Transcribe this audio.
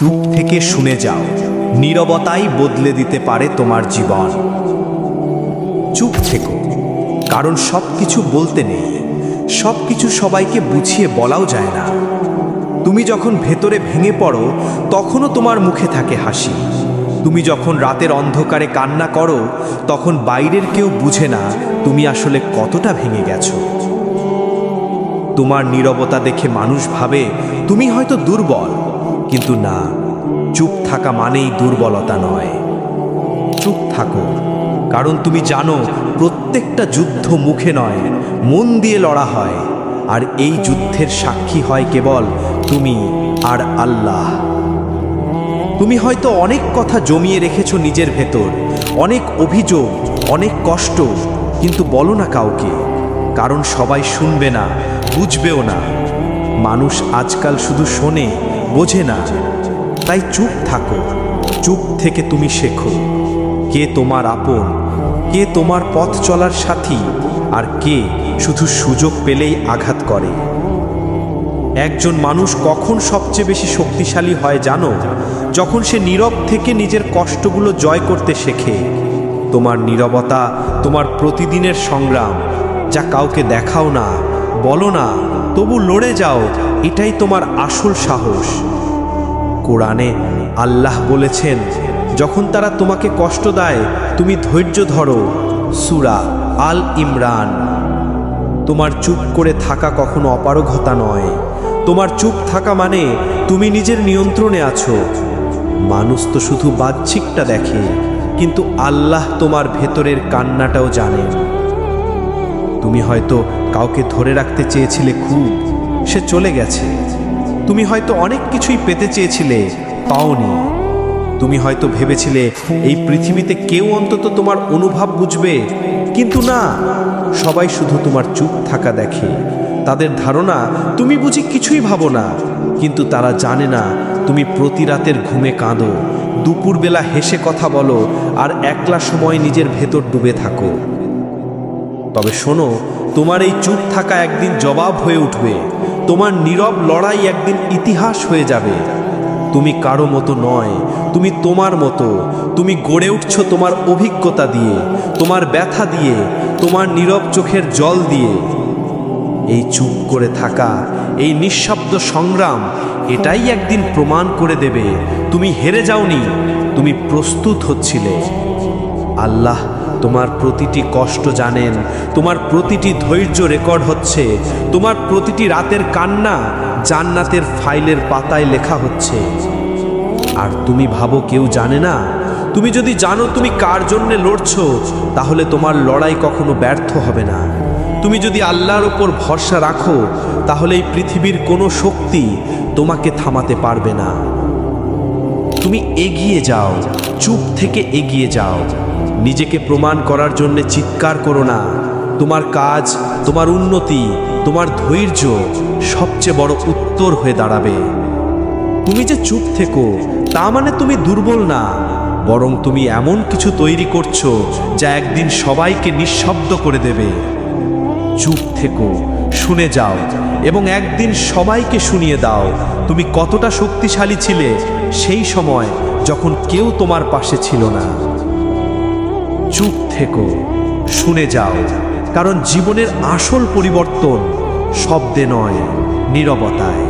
চুপ থেকে শুনে যাও, নীরবতাই বদলে দিতে পারে তোমার জীবন। চুপ থেকো, কারণ সব কিছু বলতে নেই, সব কিছু সবাইকে বুঝিয়ে বলাও যায় না। তুমি যখন ভেতরে ভেঙে পড়ো তখনও তোমার মুখে থাকে হাসি। তুমি যখন রাতের অন্ধকারে কান্না করো তখন বাইরের কেউ বুঝে না তুমি আসলে কতটা ভেঙে গেছো। তোমার নীরবতা দেখে মানুষ ভাবে তুমি হয়তো দুর্বল, কিন্তু না, চুপ থাকা মানেই দুর্বলতা নয়। চুপ থাকো, কারণ তুমি জানো প্রত্যেকটা যুদ্ধ মুখে নয়, মন দিয়ে লড়া হয়। আর এই যুদ্ধের সাক্ষী হয় কেবল তুমি আর আল্লাহ। তুমি হয়তো অনেক কথা জমিয়ে রেখেছো নিজের ভেতর, অনেক অভিযোগ, অনেক কষ্ট, কিন্তু বলো না কাউকে, কারণ সবাই শুনবে না, বুঝবেও না। মানুষ আজকাল শুধু শোনে, বোঝে না। তাই চুপ থাকো। চুপ থেকে তুমি শেখো কে তোমার আপন, কে তোমার পথ চলার সাথী, আর কে শুধু সুযোগ পেলেই আঘাত করে। একজন মানুষ কখন সবচেয়ে বেশি শক্তিশালী হয় জানো? যখন সে নীরব থেকে নিজের কষ্টগুলো জয় করতে শেখে। তোমার নীরবতা তোমার প্রতিদিনের সংগ্রাম, যা কাউকে দেখাও না, বলো না, তবু লড়ে যাও, এটাই তোমার আসল সাহস। কোরআনে আল্লাহ বলেছেন, যখন তারা তোমাকে কষ্ট দেয় তুমি ধৈর্য ধরো। সূরা আল ইমরান। তোমার চুপ করে থাকা কখনো অপারগতা নয়। তোমার চুপ থাকা মানে তুমি নিজের নিয়ন্ত্রণে আছো। মানুষ তো শুধু বাহ্যিকটা দেখে, কিন্তু আল্লাহ তোমার ভেতরের কান্নাটাও জানেন। তুমি হয়তো কাউকে ধরে রাখতে চেয়েছিলে খুব, সে চলে গেছে। তুমি হয়তো অনেক কিছুই পেতে চেয়েছিলে, পাওনি। তুমি হয়তো ভেবেছিলে এই পৃথিবীতে কেউ অন্তত তোমার অনুভব বুঝবে, কিন্তু না, সবাই শুধু তোমার চুপ থাকা দেখে। তাদের ধারণা তুমি বুঝি কিছুই ভাবো না, কিন্তু তারা জানে না তুমি প্রতি রাতের ঘুমে কাঁদো, দুপুরবেলা হেসে কথা বলো, আর একলা সময় নিজের ভেতর ডুবে থাকো। তবে শোনো, তোমার এই চুপ থাকা একদিন জবাব হয়ে উঠবে। তোমার নীরব লড়াই একদিন ইতিহাস হয়ে যাবে। তুমি কারো মতো নয়, তুমি তোমার মতো। তুমি গড়ে উঠছো তোমার অভিজ্ঞতা দিয়ে, তোমার ব্যথা দিয়ে, তোমার নীরব চোখের জল দিয়ে। এই চুপ করে থাকা, এই নিঃশব্দ সংগ্রাম, এটাই একদিন প্রমাণ করে দেবে তুমি হেরে যাওনি, তুমি প্রস্তুত হচ্ছিলে। আল্লাহ তোমার প্রতিটি কষ্ট জানেন, তোমার প্রতিটি ধৈর্য রেকর্ড হচ্ছে, তোমার প্রতিটি রাতের কান্না জান্নাতের ফাইলের পাতায় লেখা হচ্ছে। আর তুমি ভাবো কেউ জানে না? তুমি যদি জানো তুমি কার জন্যে লড়ছো, তাহলে তোমার লড়াই কখনো ব্যর্থ হবে না। তুমি যদি আল্লাহর উপর ভরসা রাখো, তাহলে এই পৃথিবীর কোনো শক্তি তোমাকে থামাতে পারবে না। তুমি এগিয়ে যাও, চুপ থেকে এগিয়ে যাও। নিজেকে প্রমাণ করার জন্য চিৎকার করো না। তোমার কাজ, তোমার উন্নতি, তোমার ধৈর্য সবচেয়ে বড় উত্তর হয়ে দাঁড়াবে। তুমি যে চুপ থেকো তা মানে তুমি দুর্বল না, বরং তুমি এমন কিছু তৈরি করছো যা একদিন সবাইকে নিঃশব্দ করে দেবে। চুপ থেকো, শুনে যাও, এবং একদিন সবাইকে শুনিয়ে দাও তুমি কতটা শক্তিশালী ছিলে সেই সময় যখন কেউ তোমার পাশে ছিল না। চুপ থেকো, শুনে যাও, কারণ জীবনের আসল পরিবর্তন শব্দে নয়, নীরবতায়।